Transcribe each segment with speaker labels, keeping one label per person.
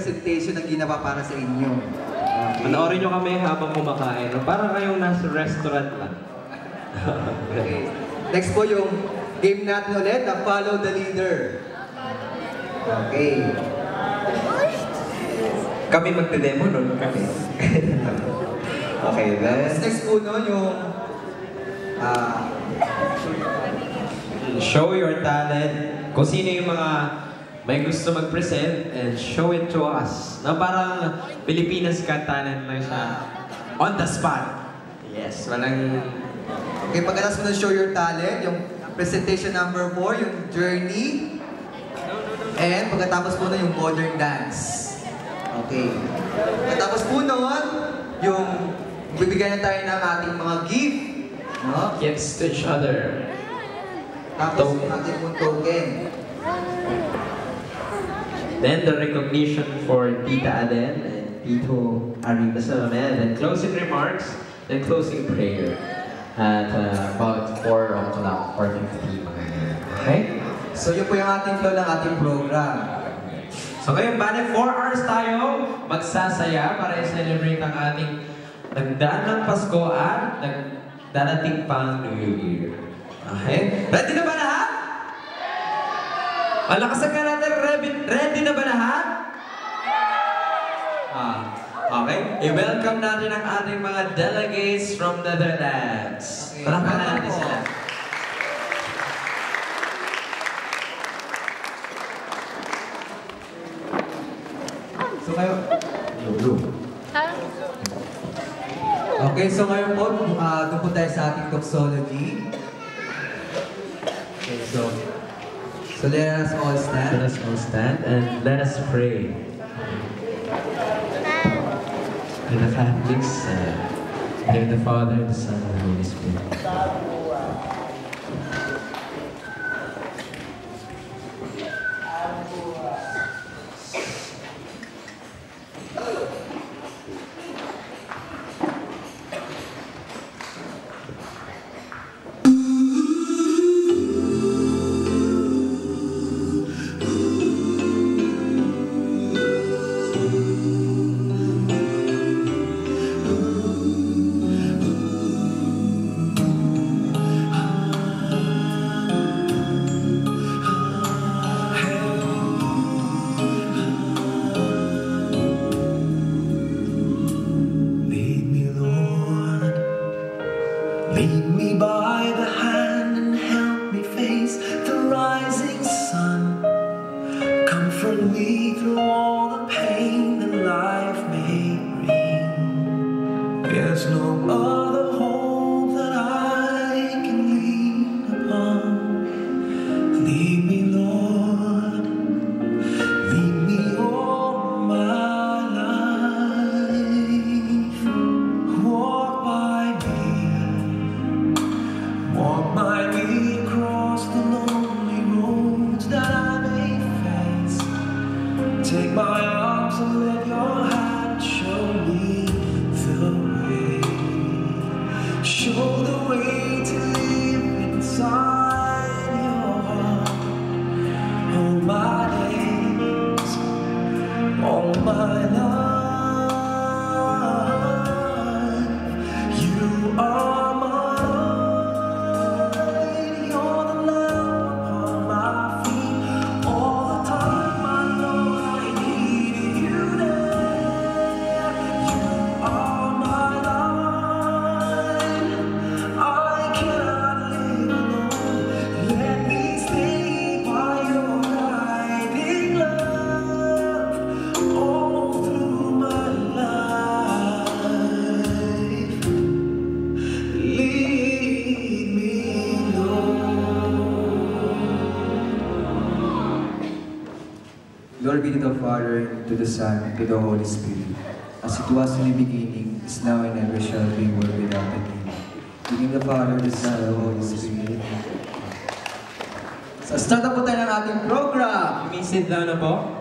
Speaker 1: presentation na ginawa para sa inyo. Okay.
Speaker 2: Panoorin nyo kami habang kumakain. Parang kayong nasa restaurant lang.
Speaker 1: Okay. Next po yung game natin ulit, na Follow the Leader. Okay.
Speaker 3: Kami magde-demo nun, kami. Okay, then...
Speaker 1: Next po no, yung...
Speaker 2: Show your talent. Kung sino yung mga may gusto mag-present and show it to us. Na parang Pilipinas Got Talent lang siya. On the spot. Yes, walang...
Speaker 1: Okay, pagkatapos mo na show your talent, yung presentation number 4, yung journey. And pagkatapos po na yung modern dance. Okay. Pagkatapos po nun, yung bibigyan na tayo ng ating mga gift. No?
Speaker 2: Gifts to each other.
Speaker 1: Tapos yung ating pong token.
Speaker 2: Then the recognition for Tita Aden and Tito Arriba Salaman. Then closing remarks, then closing prayer. At about 4 o'clock, 4:50 mga ganyan. Okay?
Speaker 1: So yun po yung ating flow ng ating program.
Speaker 2: So ngayon, bale 4 hours tayo magsasaya para i-celebrate ang ating nagdaan ng Pasko at darating pang New Year. Okay? Ready na ba lahat? Malakasan ka natin, ready na ba lahat? Okay. I-welcome natin ang ating mga delegates from Netherlands. Palakpakan na natin sila.
Speaker 1: So ngayon... Okay, so ngayon po, doon po tayo sa ating doxology. Okay, so let us all stand.
Speaker 2: Let us all stand and let us pray. In the Catholics, name the Father, the Son, and the Holy Spirit.
Speaker 4: Lead me by the hand and help me face the rising sun. Comfort me through all the pain that life may bring. There's no other hope that I can lean upon. Lead me, Lord, lead me all my life. Walk by me across the lonely roads that I may face. Take my arms and let your hand show me the way. Show the way to live inside your heart. All my days, all my life, you are.
Speaker 1: Glory be to the Father, and to the Son, and to the Holy Spirit, as it was in the beginning, is now, and ever shall be, world without end. In the name of the Father, the Son, and the Holy Spirit. So, start na po tayo ng ating program.
Speaker 2: Umisid down na po.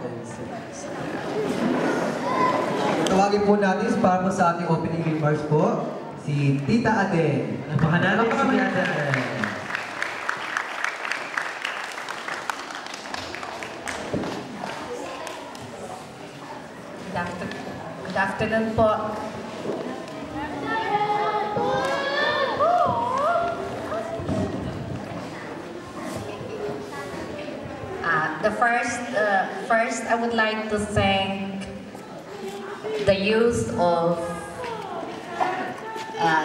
Speaker 1: Tawagin po natin para po sa ating opening remarks po, si Tita Aden.
Speaker 2: Napakanalang po kami natin.
Speaker 5: Good afternoon po. First, I would like to thank the youth of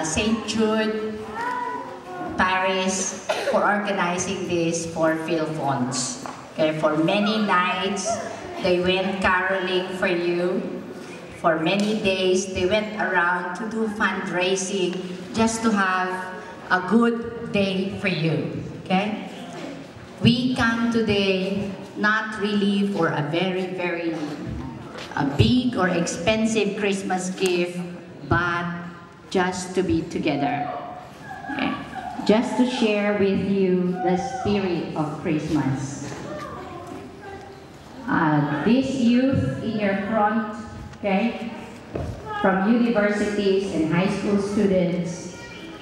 Speaker 5: St. Jude Parish for organizing this for Philfonts. Okay, for many nights, they went caroling for you. For many days, they went around to do fundraising just to have a good day for you. Okay? We come today not really for a very big or expensive Christmas gift, but just to be together. Okay? Just to share with you the spirit of Christmas. These youth in your front, okay, from universities and high school students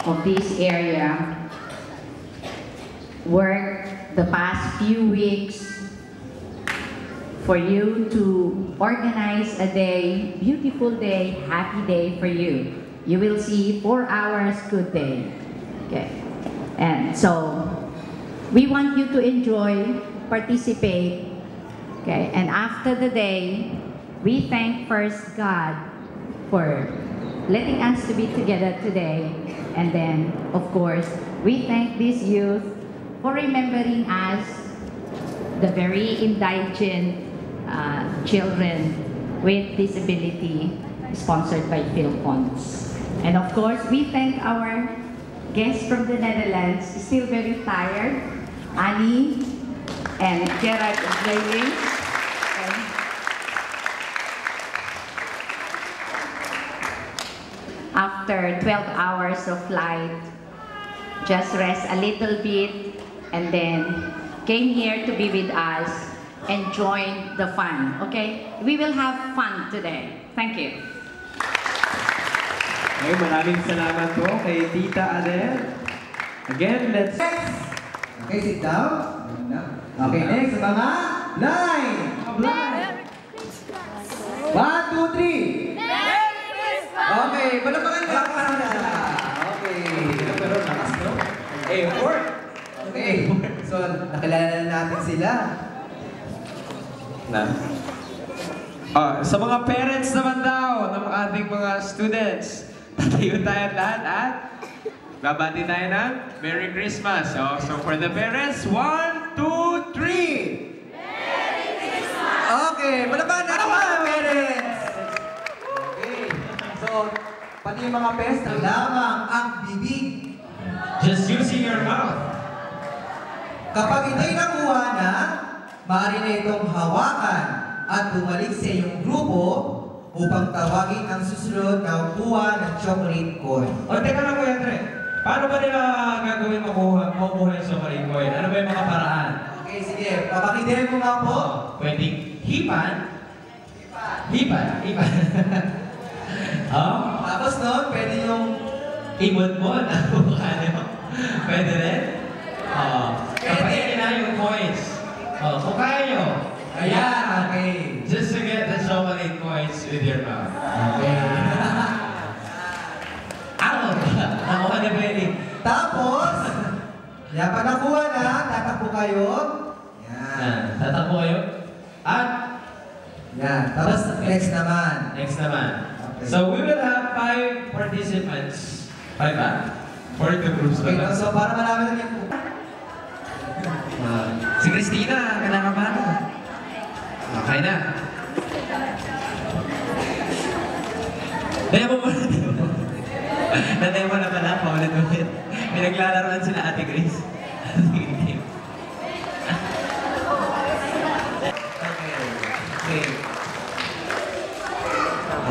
Speaker 5: of this area, worked the past few weeks for you to organize a day, beautiful day, happy day for you. You will see 4 hours good day. Okay. And so we want you to enjoy, participate. Okay. And after the day, we thank first God for letting us to be together today. And then, of course, we thank these youth for remembering us, the very indigent children with disability sponsored by Philfonts. And of course, we thank our guests from the Netherlands, still very tired, Annie and Gerard Israeli. After 12 hours of flight, just rest a little bit and then came here to be with us and join the fun, okay? We will have fun today. Thank you.
Speaker 2: Okay, maraming salamat po kay Tita Adele. Again, let's...
Speaker 1: Okay, sit down. Okay, next, mga line. One, two, three. Okay, palapakan na. Okay.
Speaker 3: Pero lakas, no? Effort.
Speaker 1: Okay. So, nakilala na natin sila.
Speaker 3: Sa mga parents naman daw ng ating mga students, tatayo tayo lahat at babati tayo ng Merry Christmas. So for the parents, 1, 2, 3!
Speaker 1: Merry Christmas! Okay, palapakan na mga parents! Okay. So, pati yung mga parents, lamang ang bibig.
Speaker 3: Just using your mouth.
Speaker 1: Kapag ito'y nakuha na, maaari na itong hawakan at bumalik sa iyong grupo upang tawagin ang susunod na kuha ng chocolate coin.
Speaker 3: O, teka lang Kuya Andre. Paano ba nila gagawin makuha yung chocolate coin? Ano ba yung mga paraan?
Speaker 1: Okay, sige. Papakidin mo nga po.
Speaker 3: Pwedeng hipan. Hipan.
Speaker 1: Tapos nun, pwede yung...
Speaker 3: Imod mo na mukha niyo. Pwede rin? Kapagin na yung coins. Kung kaya nyo.
Speaker 1: Ayan, okay.
Speaker 3: Just to get the chocolate coins with your mouth.
Speaker 1: Okay.
Speaker 3: Nakuha na pwede.
Speaker 1: Tapos, yan pa nakuha na, tatakbo kayo. Yan.
Speaker 3: Tatakbo kayo. At,
Speaker 1: yan. Tapos, next naman.
Speaker 3: next naman.
Speaker 1: Okay.
Speaker 3: So, we will have 5 participants. 5 ba? 4 groups
Speaker 1: Okay,
Speaker 3: ba?
Speaker 1: so para malaman lang yung...
Speaker 3: Si Christina, kinakabahan mo. Okay na. Demo mo na, demo. Na-demo na pala, paulit-ulit. Pinaglalaroan sila Ate Grace.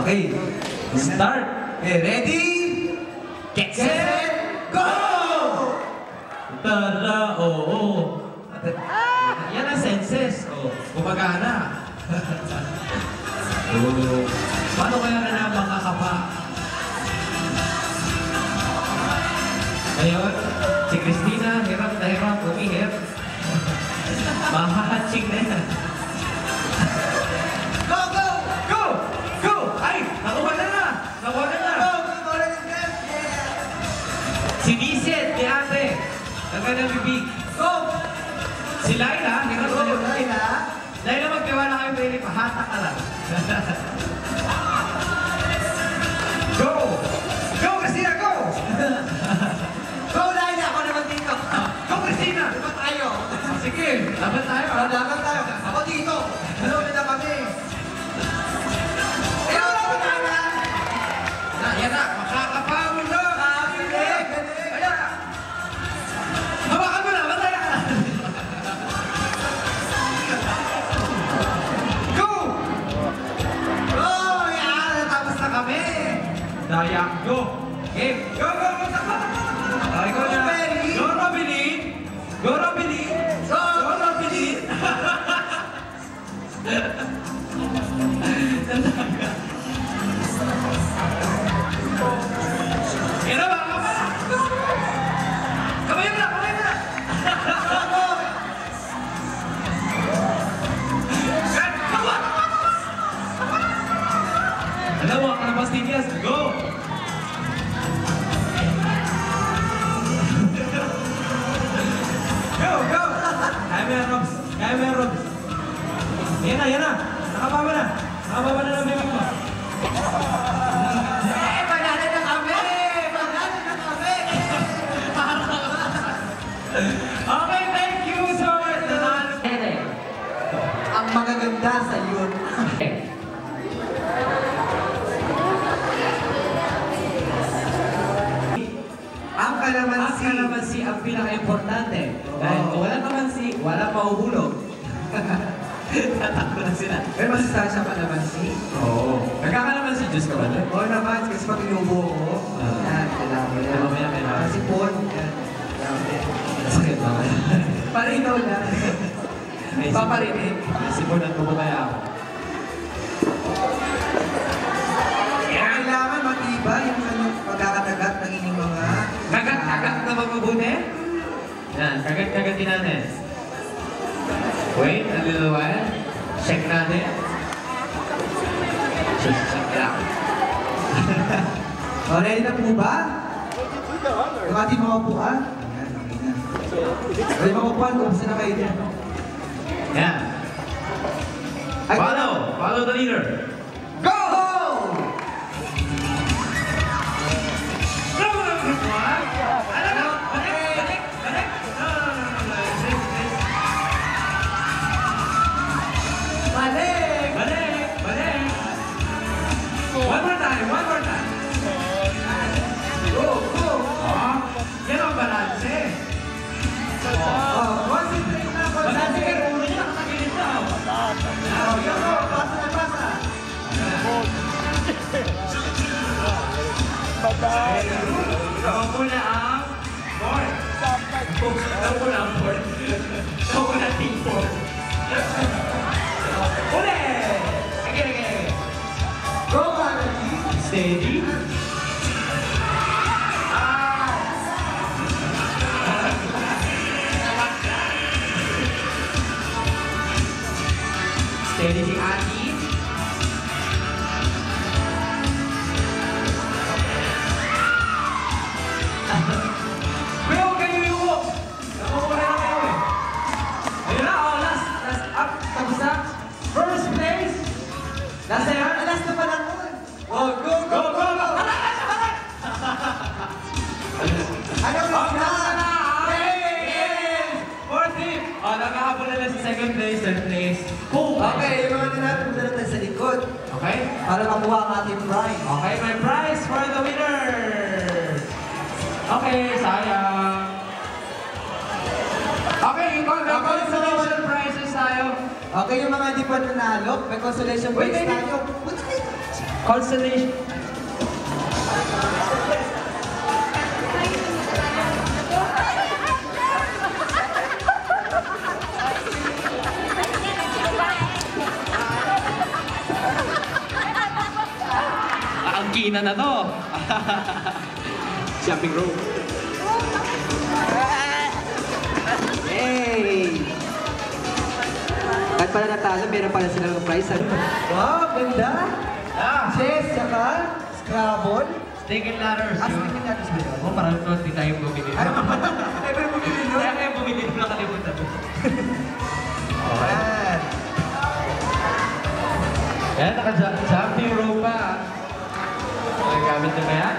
Speaker 1: Okay.
Speaker 3: Start!
Speaker 1: Okay, ready?
Speaker 3: Get
Speaker 1: Set! Go!
Speaker 3: Tara, oo. Yan ang senses. Gumagana. Paano kaya na makakapa? Ngayon, si Christina, hirap na hirap, umihip. Mahahatsing na yan.
Speaker 1: Go, go!
Speaker 3: Go! ka na bibig. Go! Si Laila, hingat mo yun. Laila, magtiwala kayo pwede pa. Hatak ka lang. Go! Go, Christina, go!
Speaker 1: Go, Laila! Ako naman dito.
Speaker 3: Go, Christina!
Speaker 1: Dapat tayo.
Speaker 3: Sige, dapat tayo.
Speaker 1: Dapat tayo. Ako dito. Malapit na kami. Ayaw na ba tayo?
Speaker 3: Yan na, makakapamol na!
Speaker 1: Galing!
Speaker 3: Ayan! Hawakan mo na, mataya ka na! Go!
Speaker 1: Go! Yan! Natapos na kami!
Speaker 3: Dayak, go! Game! Go, go, go! Takbo, takbo, takbo! Ay, go na! Go, Robilin! Go, Robilin! Go, Robilin! Yan na ba? Kamay mo na! Kamay mo na! Alam mo, kalabas tinyas, go! Go, go! Kaya mo yan, Robs. Kaya mo yan, Robs. Yan na, yan na. Nakababa na. Nakababa na ng bibig mo.
Speaker 1: Panalo na kami! Panalo na kami!
Speaker 3: Okay, thank you so much.
Speaker 1: Ang magaganda sa yun. Ang kalamansi.
Speaker 3: Ang kalamansi ang pinaka-importante. Dahil kung wala kalamansi, wala mahuhulog. Tatakbo na sila.
Speaker 1: Pero masustansya kalamansi.
Speaker 3: Oo. Nagkakalamansi juice ka ba doon?
Speaker 1: Oo naman, kasi pag inubo ko, yan, kailangan yan.
Speaker 3: Mamaya kailangan.
Speaker 1: Kasi po, yan.
Speaker 3: Sakit ba?
Speaker 1: Parinaw lang.
Speaker 3: Paparinig. Simulan mo ba kaya ako?
Speaker 1: Kailangan matibay yung pagkakatagat ng inyong mga...
Speaker 3: Kagat-kagat na mabubuti? Yan, kagat-kagatin natin. Wait a little while. Check natin. Check lang.
Speaker 1: Ready na po ba? Yung ating mga upuan? Ayan, okay na. Ready mga upuan, kumusta na kayo dyan?
Speaker 3: Yan. Follow the leader.
Speaker 1: Go!
Speaker 3: Go! Group 1. Ano? Balik! No. Balik! One more time. Go! Oh, yan ang balanse.
Speaker 1: Concentrate na,
Speaker 3: Balanse
Speaker 1: concentrate.
Speaker 3: kayo, ulo niya nakatagilid na.
Speaker 1: Pasa na, pasa.
Speaker 3: Ikaw muna ang board. Ikaw muna ang board. Ikaw muna ang team board. Uli! Again.
Speaker 1: Go, Karaji.
Speaker 3: Steady. Steady si Ati. Kuya, huwag kayo iuwo. Nakukuha na kayo eh. Ayun na, oh, last up. Tapos na. First place. Last na yan.
Speaker 1: Alas na pala mo. Oh, go!
Speaker 3: Go!
Speaker 1: Ano
Speaker 3: Ang
Speaker 1: na?
Speaker 3: na! Fourth team. Oh, nakahabol na lang sa second place, third place. Cool.
Speaker 1: Okay, yung mga natin muna tayo sa likod.
Speaker 3: Okay?
Speaker 1: Para makuha ang ating prize.
Speaker 3: Okay, my prize for the winner! Okay, sayang. Okay, consolation prizes tayo.
Speaker 1: Okay, yung mga hindi pa nanalo, may consolation
Speaker 3: Wait,
Speaker 1: prize
Speaker 3: wait.
Speaker 1: tayo.
Speaker 3: Consolation. Ang kina na to. Jumping rope.
Speaker 1: Yay! Kahit pala natalo, meron pala silang prize. Ano? Wow, ganda!
Speaker 3: Ah.
Speaker 1: Chess, saka Scrabble.
Speaker 3: Stinging ladders.
Speaker 1: Stinging ladders ba yun?
Speaker 3: Oh, parang hindi tayo bumili.
Speaker 1: Ay, pero bumili nun?
Speaker 3: Kaya kayo bumili nung nakalimutan.
Speaker 1: Alright.
Speaker 3: Yan, naka-jumping rope pa. Magagamit nyo ba yan?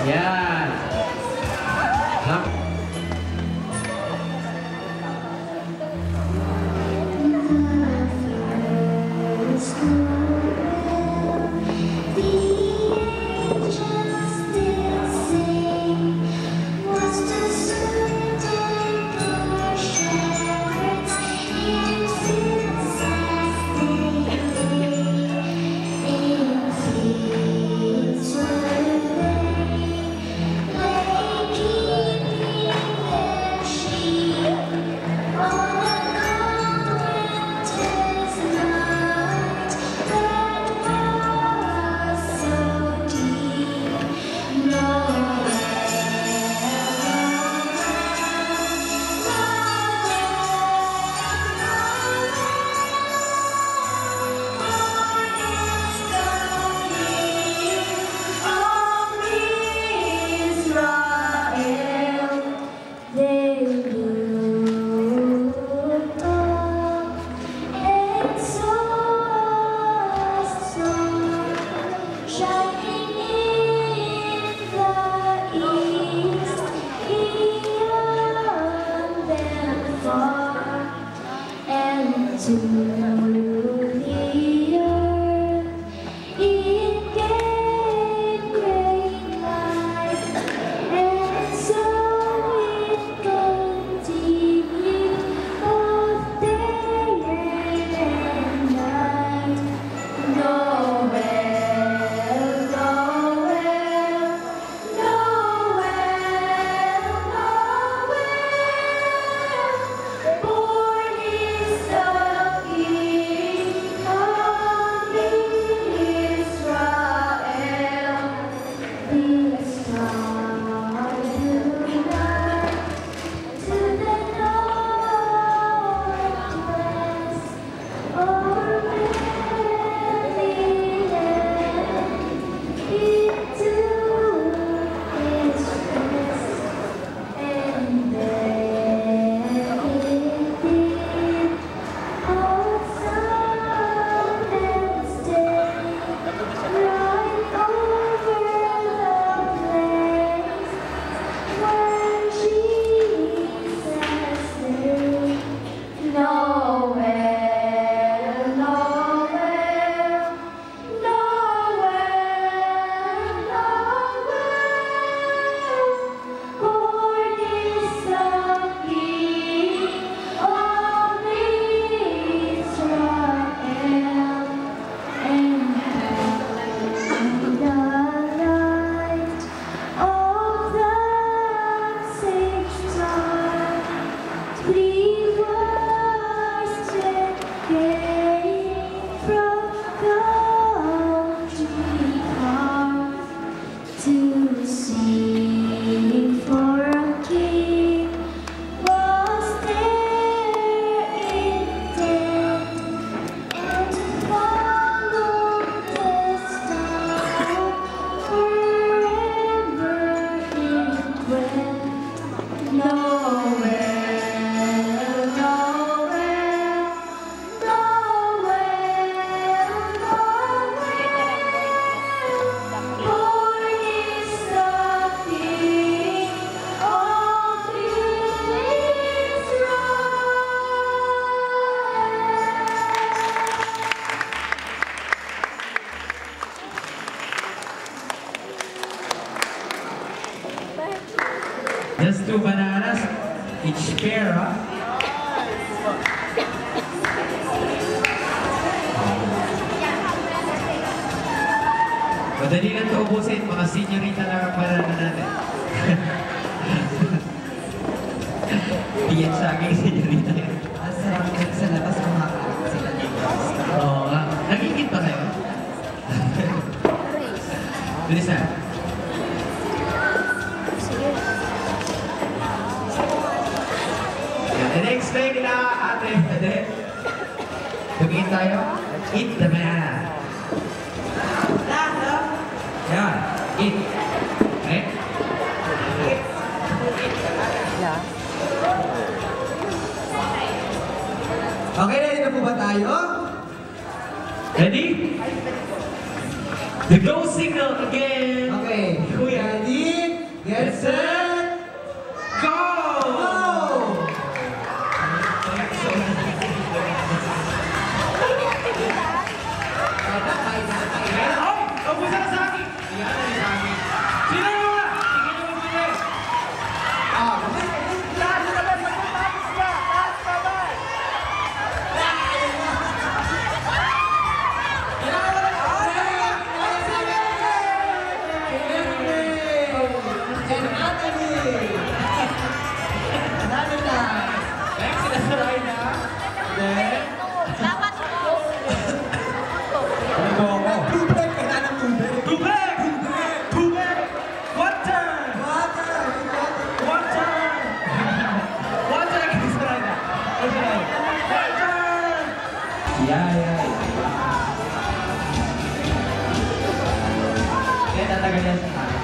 Speaker 3: Yan. Jump. Just 2 bananas, each pair, ha? Madali lang ito ubusin, mga senyorita lang ang banana natin. Tiyan sa aking senyorita yan.
Speaker 1: Ang sarap din sa labas kumakain sila dito.
Speaker 3: Oo nga. Nagigit pa kayo? Bilis na. Yan, say nila ate. Tumingin tayo. Eat the banana. Yan. Eat. Okay?
Speaker 1: Okay, ready na po ba tayo?
Speaker 3: Ready? The go signal again.
Speaker 1: Okay. Ready? Get set!
Speaker 3: Go!
Speaker 1: Go!
Speaker 3: Ay! Ubusan na sa akin! Yan na sa akin. Sino mo na? Sige na magbili. Next, sila sa Rayna. Then, tubig! Tubig! Water! Water! Water again sa Rayna. Water! Yeah. Kaya tatagal yan sa akin.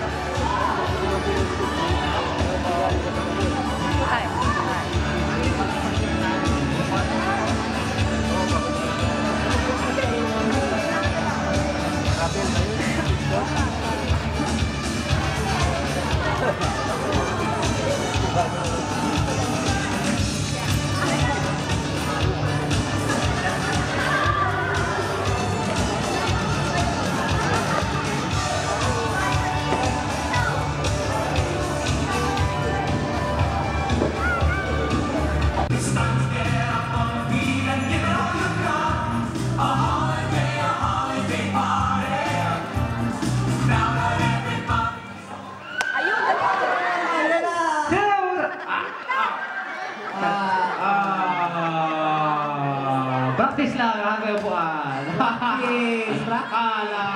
Speaker 3: Practice lang hanggang upuan.
Speaker 1: Practice.
Speaker 3: Kala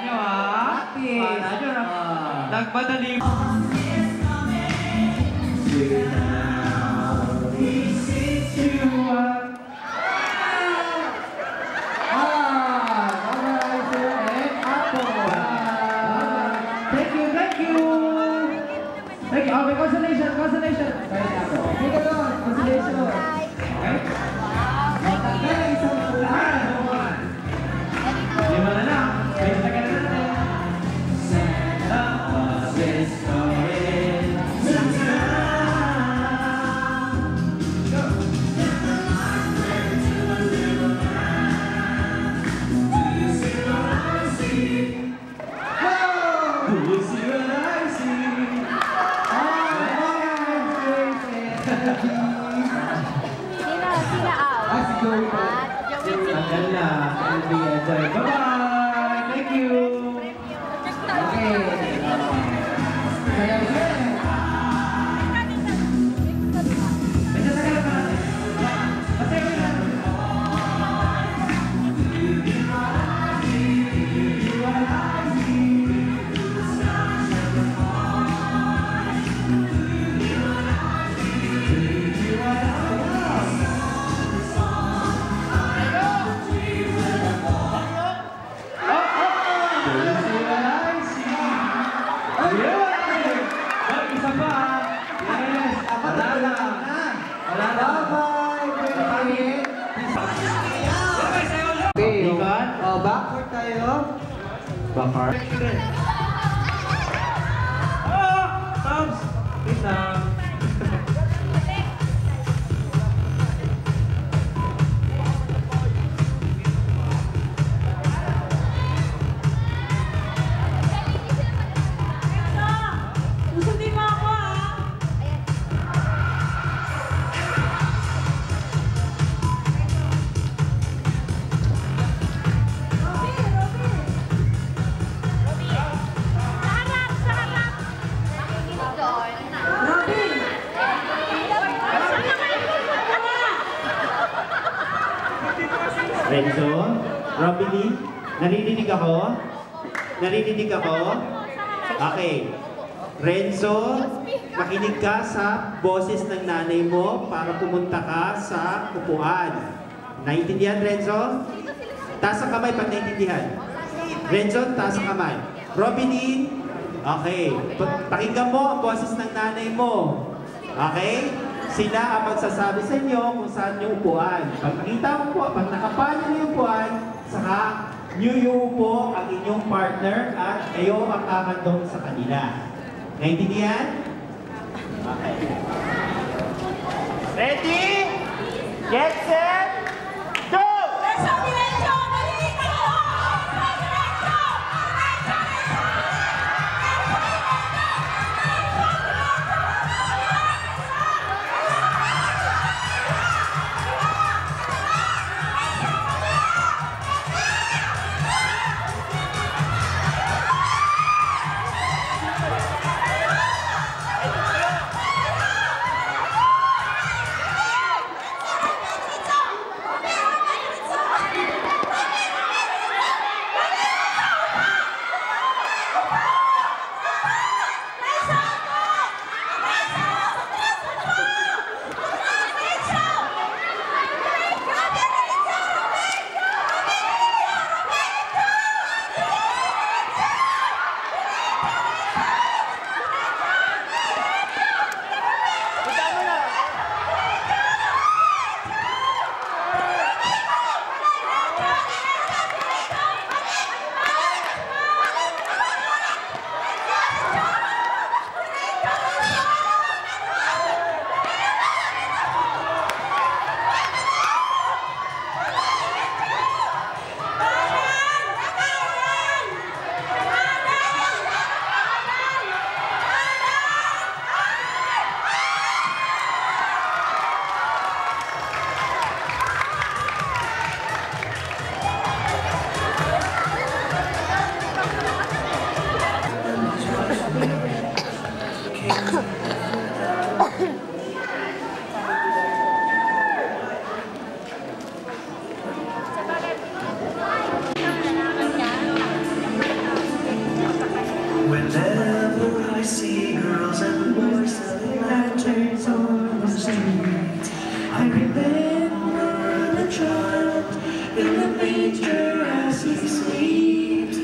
Speaker 3: nyo ha?
Speaker 1: Practice.
Speaker 3: Kala nyo na. Nagmadali. Thank you. Okay, consolation. Consolation. Okay? Lima na lang. Wait, tagal na natin. Santa Claus is coming to town. Go! Do you see what I see? Do you see what I see? Tagal na. Bye-bye! Thank you!
Speaker 1: Okay.
Speaker 3: Medyo tagal pa natin. Masaya ko lang.
Speaker 1: Okay, backward tayo.
Speaker 3: Backward. Thumbs! Please lang.
Speaker 6: Susundin mo ako ha!
Speaker 7: Renzo, Robby Lee, narinig ako? Narinig ako? Okay. Renzo, makinig ka sa boses ng nanay mo para pumunta ka sa upuan. Naintindihan, Renzo? Taas ang kamay pag naintindihan. Renzo, taas ang kamay. Robinie, okay. Pakinggan mo ang boses ng nanay mo. Okay? Sila ang magsasabi sa inyo kung saan yung upuan. Pag nakita mo po, pag nakapanya niyo yung upuan, saka niyo po ang inyong partner at kayo ang kakandong sa kanila. Naintindihan? Okay. Ready? Get set? Go!
Speaker 6: Diretso, diretso! Dali! Diretso!
Speaker 4: Whenever I see girls and boys selling lanterns on the street, I remember the child in the manger as he sleeps.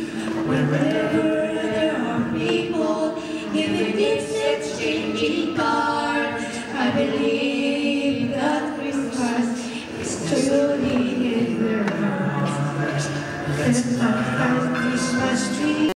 Speaker 4: Wherever there are people giving gifts, exchanging cards, I believe that Christmas is truly in their hearts. Let's not have Christmas tree.